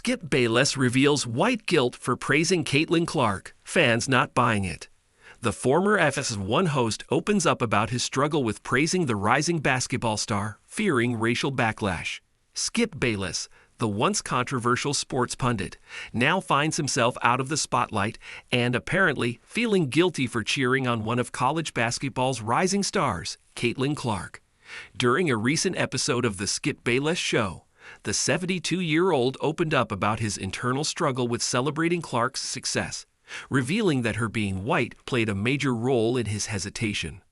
Skip Bayless reveals white guilt for praising Caitlin Clark, fans not buying it. The former FS1 host opens up about his struggle with praising the rising basketball star, fearing racial backlash. Skip Bayless, the once controversial sports pundit, now finds himself out of the spotlight and apparently feeling guilty for cheering on one of college basketball's rising stars, Caitlin Clark. During a recent episode of the Skip Bayless Show, the 72-year-old opened up about his internal struggle with celebrating Clark's success, revealing that her being white played a major role in his hesitation.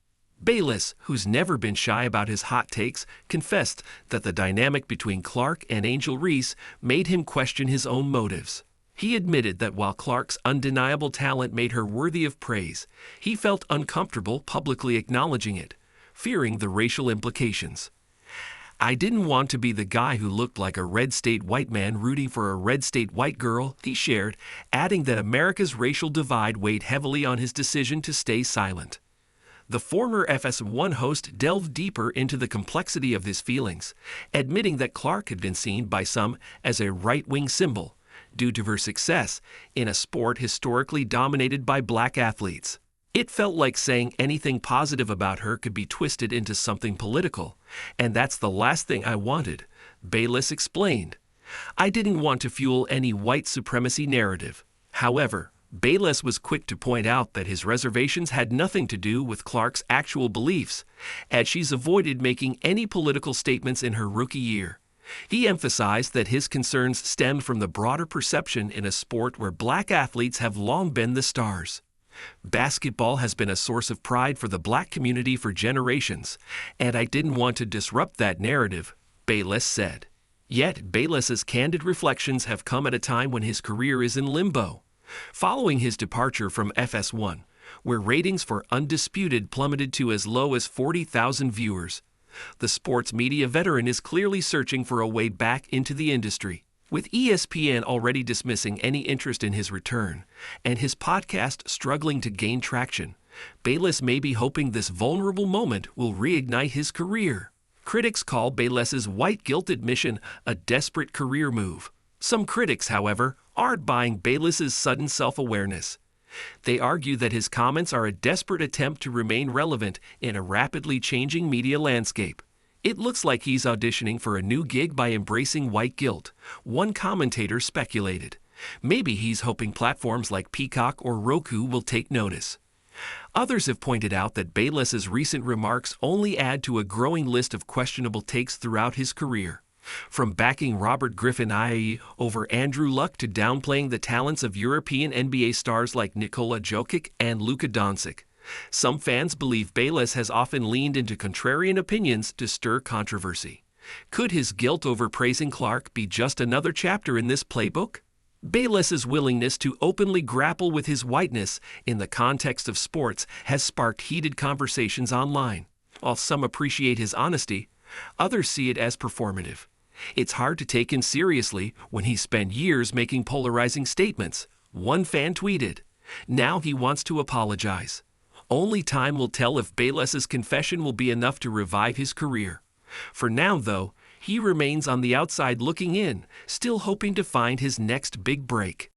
Bayless, who's never been shy about his hot takes, confessed that the dynamic between Clark and Angel Reese made him question his own motives. He admitted that while Clark's undeniable talent made her worthy of praise, he felt uncomfortable publicly acknowledging it, fearing the racial implications. "I didn't want to be the guy who looked like a red state white man rooting for a red state white girl," he shared, adding that America's racial divide weighed heavily on his decision to stay silent. The former FS1 host delved deeper into the complexity of his feelings, admitting that Clark had been seen by some as a right-wing symbol due to her success in a sport historically dominated by black athletes. "It felt like saying anything positive about her could be twisted into something political, and that's the last thing I wanted," Bayless explained. "I didn't want to fuel any white supremacy narrative." However, Bayless was quick to point out that his reservations had nothing to do with Clark's actual beliefs, as she's avoided making any political statements in her rookie year. He emphasized that his concerns stemmed from the broader perception in a sport where black athletes have long been the stars. "Basketball has been a source of pride for the black community for generations, and I didn't want to disrupt that narrative," Bayless said. Yet, Bayless's candid reflections have come at a time when his career is in limbo. Following his departure from FS1, where ratings for Undisputed plummeted to as low as 40,000 viewers, the sports media veteran is clearly searching for a way back into the industry. With ESPN already dismissing any interest in his return, and his podcast struggling to gain traction, Bayless may be hoping this vulnerable moment will reignite his career. Critics call Bayless's white guilt admission a desperate career move. Some critics, however, aren't buying Bayless's sudden self-awareness. They argue that his comments are a desperate attempt to remain relevant in a rapidly changing media landscape. "It looks like he's auditioning for a new gig by embracing white guilt," one commentator speculated. "Maybe he's hoping platforms like Peacock or Roku will take notice." Others have pointed out that Bayless's recent remarks only add to a growing list of questionable takes throughout his career. From backing Robert Griffin II over Andrew Luck to downplaying the talents of European NBA stars like Nikola Jokic and Luka Doncic. Some fans believe Bayless has often leaned into contrarian opinions to stir controversy. Could his guilt over praising Clark be just another chapter in this playbook? Bayless's willingness to openly grapple with his whiteness in the context of sports has sparked heated conversations online. While some appreciate his honesty, others see it as performative. It's hard to take him seriously when he spent years making polarizing statements. One fan tweeted, "Now he wants to apologize." Only time will tell if Bayless's confession will be enough to revive his career. For now, though, he remains on the outside looking in, still hoping to find his next big break.